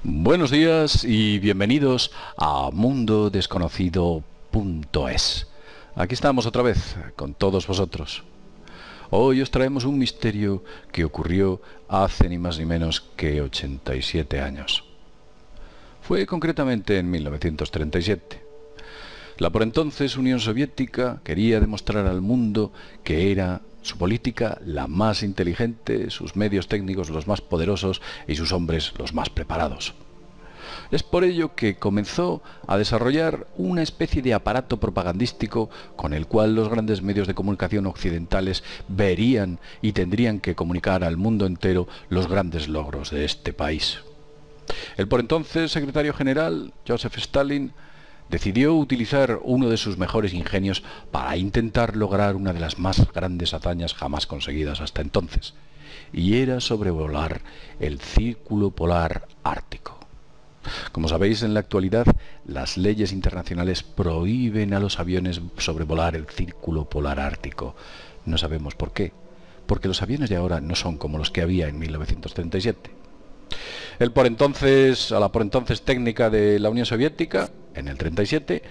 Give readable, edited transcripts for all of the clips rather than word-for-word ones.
Buenos días y bienvenidos a mundodesconocido.es. Aquí estamos otra vez con todos vosotros. Hoy os traemos un misterio que ocurrió hace ni más ni menos que 87 años. Fue concretamente en 1937. La por entonces Unión Soviética quería demostrar al mundo que era su política la más inteligente, sus medios técnicos los más poderosos y sus hombres los más preparados. Es por ello que comenzó a desarrollar una especie de aparato propagandístico con el cual los grandes medios de comunicación occidentales verían y tendrían que comunicar al mundo entero los grandes logros de este país. El por entonces secretario general, Joseph Stalin, decidió utilizar uno de sus mejores ingenios para intentar lograr una de las más grandes hazañas jamás conseguidas hasta entonces, y era sobrevolar el círculo polar ártico. Como sabéis, en la actualidad, las leyes internacionales prohíben a los aviones sobrevolar el círculo polar ártico. No sabemos por qué, porque los aviones de ahora no son como los que había en 1937. A la por entonces técnica de la Unión Soviética, en el 37,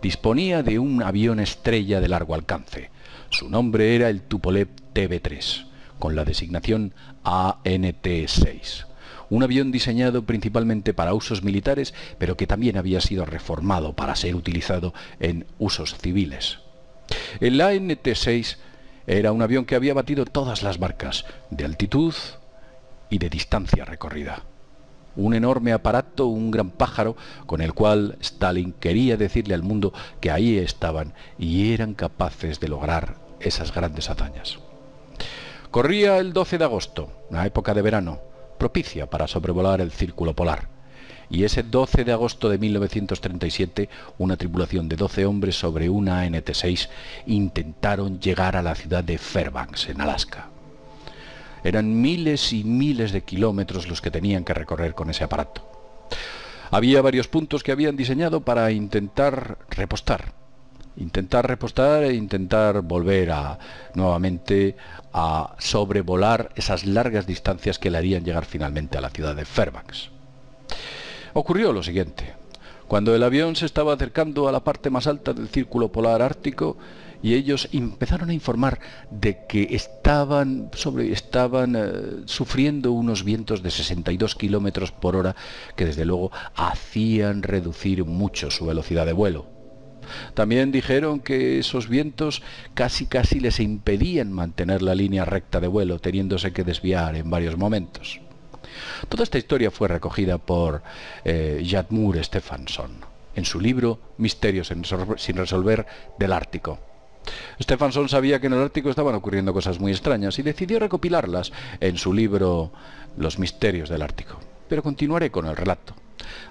disponía de un avión estrella de largo alcance. Su nombre era el Tupolev TB-3, con la designación ANT-6. Un avión diseñado principalmente para usos militares, pero que también había sido reformado para ser utilizado en usos civiles. El ANT-6 era un avión que había batido todas las marcas de altitud y de distancia recorrida. Un enorme aparato, un gran pájaro, con el cual Stalin quería decirle al mundo que ahí estaban y eran capaces de lograr esas grandes hazañas. Corría el 12 de agosto, una época de verano, propicia para sobrevolar el círculo polar. Y ese 12 de agosto de 1937, una tripulación de 12 hombres sobre una ANT-6 intentaron llegar a la ciudad de Fairbanks, en Alaska. Eran miles y miles de kilómetros los que tenían que recorrer con ese aparato. Había varios puntos que habían diseñado para intentar repostar e intentar volver nuevamente a sobrevolar esas largas distancias que le harían llegar finalmente a la ciudad de Fairbanks. Ocurrió lo siguiente. Cuando el avión se estaba acercando a la parte más alta del círculo polar ártico y ellos empezaron a informar de que estaban sufriendo unos vientos de 62 kilómetros por hora que desde luego hacían reducir mucho su velocidad de vuelo. También dijeron que esos vientos casi les impedían mantener la línea recta de vuelo, teniéndose que desviar en varios momentos. Toda esta historia fue recogida por Jarmur Stefansson en su libro Misterios sin resolver del Ártico. Stefansson sabía que en el Ártico estaban ocurriendo cosas muy extrañas y decidió recopilarlas en su libro Los Misterios del Ártico. Pero continuaré con el relato.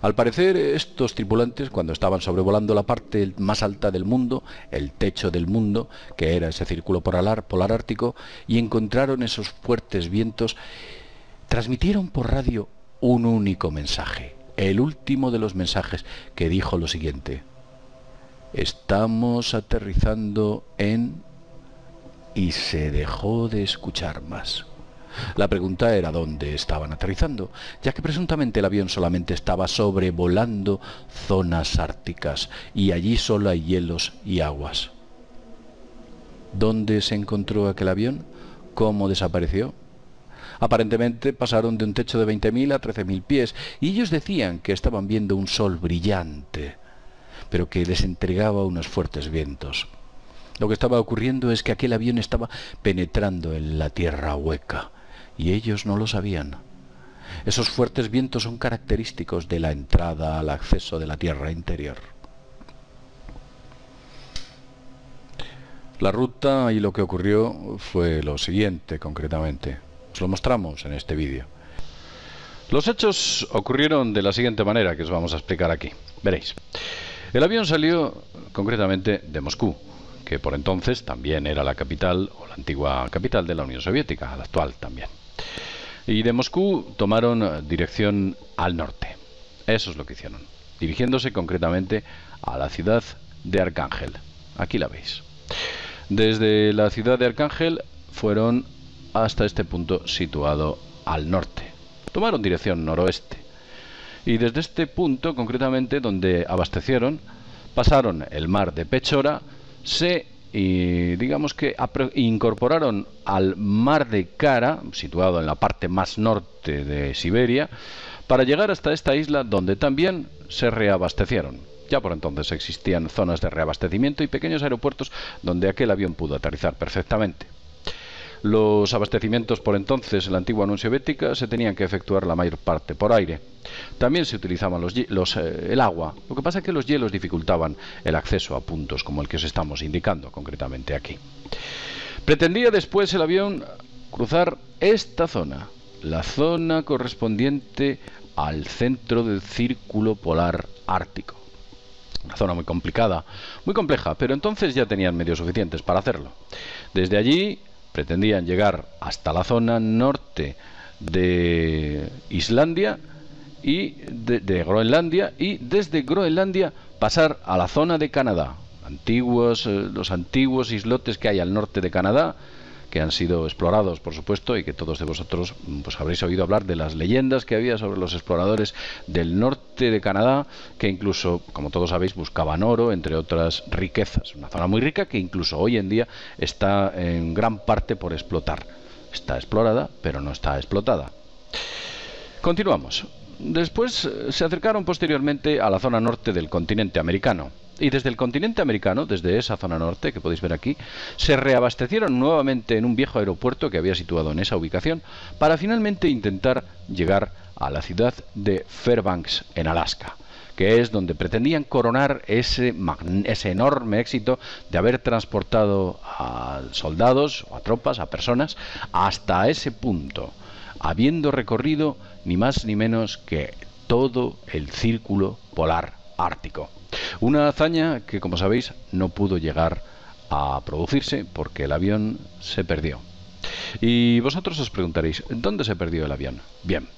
Al parecer, estos tripulantes, cuando estaban sobrevolando la parte más alta del mundo, el techo del mundo, que era ese círculo polar ártico, y encontraron esos fuertes vientos, transmitieron por radio un único mensaje, el último de los mensajes, que dijo lo siguiente: estamos aterrizando en... y se dejó de escuchar más. La pregunta era dónde estaban aterrizando, ya que presuntamente el avión solamente estaba sobrevolando zonas árticas y allí solo hay hielos y aguas. ¿Dónde se encontró aquel avión? ¿Cómo desapareció? Aparentemente pasaron de un techo de 20.000 a 13.000 pies y ellos decían que estaban viendo un sol brillante, pero que les entregaba unos fuertes vientos. Lo que estaba ocurriendo es que aquel avión estaba penetrando en la tierra hueca y ellos no lo sabían. Esos fuertes vientos son característicos de la entrada al acceso de la tierra interior. La ruta y lo que ocurrió fue lo siguiente concretamente. Os lo mostramos en este vídeo. Los hechos ocurrieron de la siguiente manera, que os vamos a explicar aquí. Veréis. El avión salió concretamente de Moscú, que por entonces también era la capital o la antigua capital de la Unión Soviética, la actual también. Y de Moscú tomaron dirección al norte. Eso es lo que hicieron, dirigiéndose concretamente a la ciudad de Arcángel. Aquí la veis. Desde la ciudad de Arcángel fueron hasta este punto situado al norte. Tomaron dirección noroeste Y desde este punto, concretamente, donde abastecieron, pasaron el mar de Pechora, y digamos que incorporaron al mar de Kara, situado en la parte más norte de Siberia, para llegar hasta esta isla donde también se reabastecieron. Ya por entonces existían zonas de reabastecimiento y pequeños aeropuertos donde aquel avión pudo aterrizar perfectamente. Los abastecimientos por entonces en la antigua Unión Soviética se tenían que efectuar la mayor parte por aire. También se utilizaban el agua. Lo que pasa es que los hielos dificultaban el acceso a puntos como el que os estamos indicando concretamente aquí. Pretendía después el avión cruzar esta zona, la zona correspondiente al centro del Círculo Polar Ártico. Una zona muy complicada, muy compleja, pero entonces ya tenían medios suficientes para hacerlo. Desde allí pretendían llegar hasta la zona norte de Islandia y de Groenlandia, y desde Groenlandia pasar a la zona de Canadá, los antiguos islotes que hay al norte de Canadá, que han sido explorados, por supuesto, y que todos de vosotros pues habréis oído hablar de las leyendas que había sobre los exploradores del norte de Canadá, que incluso, como todos sabéis, buscaban oro, entre otras riquezas. Una zona muy rica que incluso hoy en día está en gran parte por explotar. Está explorada, pero no está explotada. Continuamos. Después se acercaron posteriormente a la zona norte del continente americano. Y desde el continente americano, desde esa zona norte que podéis ver aquí, se reabastecieron nuevamente en un viejo aeropuerto que había situado en esa ubicación para finalmente intentar llegar a la ciudad de Fairbanks, en Alaska, que es donde pretendían coronar ese enorme éxito de haber transportado a soldados o a tropas, a personas, hasta ese punto, habiendo recorrido ni más ni menos que todo el Círculo Polar Ártico. Una hazaña que, como sabéis, no pudo llegar a producirse porque el avión se perdió. Y vosotros os preguntaréis, ¿dónde se perdió el avión? Bien,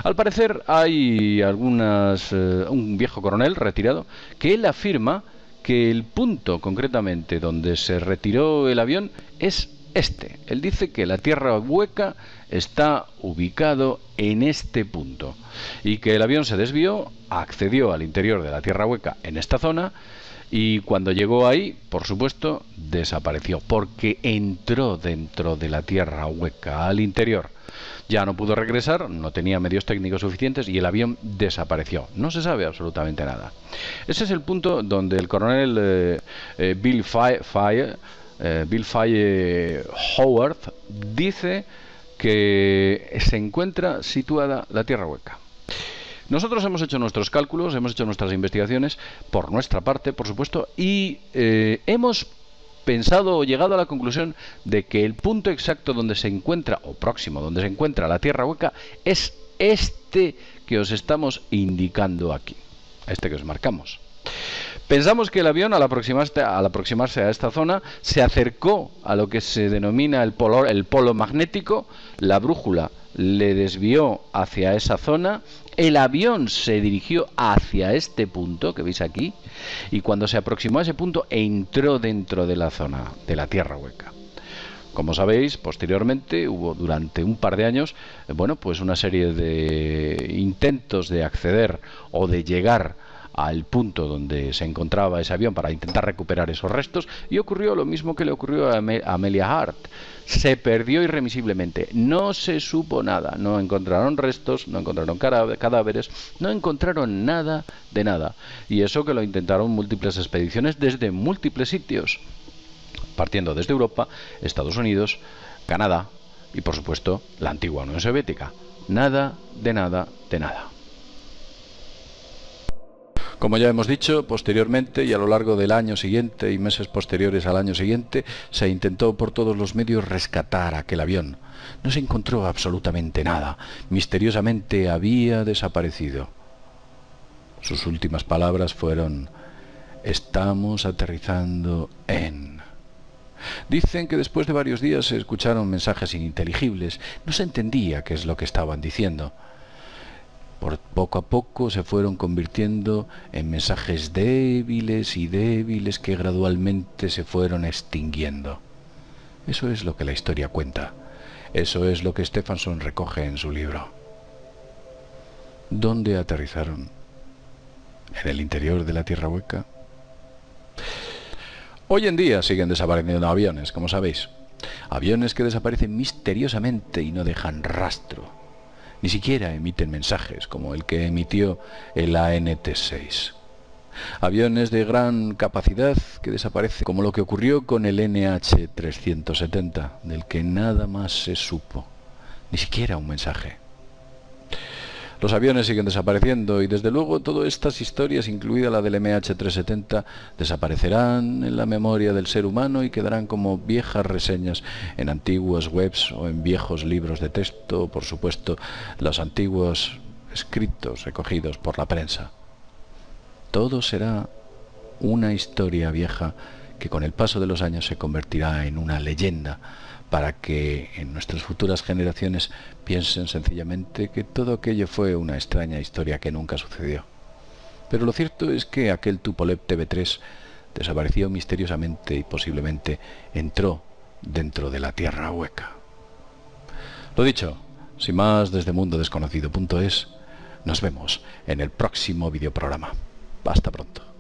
al parecer hay un viejo coronel retirado que él afirma que el punto concretamente donde se retiró el avión es este. Él dice que la Tierra Hueca está ubicado en este punto y que el avión se desvió, accedió al interior de la Tierra Hueca en esta zona, y cuando llegó ahí, por supuesto, desapareció porque entró dentro de la Tierra Hueca, al interior. Ya no pudo regresar, no tenía medios técnicos suficientes y el avión desapareció. No se sabe absolutamente nada. Ese es el punto donde el coronel Bill Faye Howard dice que se encuentra situada la Tierra Hueca. Nosotros hemos hecho nuestros cálculos, hemos hecho nuestras investigaciones por nuestra parte, por supuesto, y hemos pensado o llegado a la conclusión de que el punto exacto donde se encuentra, o próximo donde se encuentra la Tierra Hueca, es este que os estamos indicando aquí, este que os marcamos. Pensamos que el avión, al aproximarse a esta zona, se acercó a lo que se denomina el polo magnético, la brújula le desvió hacia esa zona, el avión se dirigió hacia este punto que veis aquí, y cuando se aproximó a ese punto entró dentro de la zona de la Tierra Hueca. Como sabéis, posteriormente hubo durante un par de años, pues una serie de intentos de acceder o de llegar al punto donde se encontraba ese avión para intentar recuperar esos restos, y ocurrió lo mismo que le ocurrió a Amelia Hart. Se perdió irremisiblemente, no se supo nada, no encontraron restos, no encontraron cadáveres, no encontraron nada de nada, y eso que lo intentaron múltiples expediciones desde múltiples sitios, partiendo desde Europa, Estados Unidos, Canadá y por supuesto la antigua Unión Soviética. Nada de nada de nada. Como ya hemos dicho, posteriormente y a lo largo del año siguiente y meses posteriores al año siguiente, se intentó por todos los medios rescatar aquel avión. No se encontró absolutamente nada. Misteriosamente había desaparecido. Sus últimas palabras fueron: "Estamos aterrizando en..." Dicen que después de varios días se escucharon mensajes ininteligibles. No se entendía qué es lo que estaban diciendo. Poco a poco se fueron convirtiendo en mensajes débiles y débiles que gradualmente se fueron extinguiendo. Eso es lo que la historia cuenta. Eso es lo que Stephenson recoge en su libro. ¿Dónde aterrizaron? ¿En el interior de la Tierra Hueca? Hoy en día siguen desapareciendo aviones, como sabéis. Aviones que desaparecen misteriosamente y no dejan rastro. Ni siquiera emiten mensajes, como el que emitió el ANT-6. Aviones de gran capacidad que desaparecen, como lo que ocurrió con el NH-370, del que nada más se supo. Ni siquiera un mensaje. Los aviones siguen desapareciendo y desde luego todas estas historias, incluida la del MH370, desaparecerán en la memoria del ser humano y quedarán como viejas reseñas en antiguas webs o en viejos libros de texto, o por supuesto los antiguos escritos recogidos por la prensa. Todo será una historia vieja que con el paso de los años se convertirá en una leyenda, para que en nuestras futuras generaciones piensen sencillamente que todo aquello fue una extraña historia que nunca sucedió. Pero lo cierto es que aquel Tupolev TV3 desapareció misteriosamente y posiblemente entró dentro de la Tierra Hueca. Lo dicho, sin más, desde mundodesconocido.es, nos vemos en el próximo videoprograma. Hasta pronto.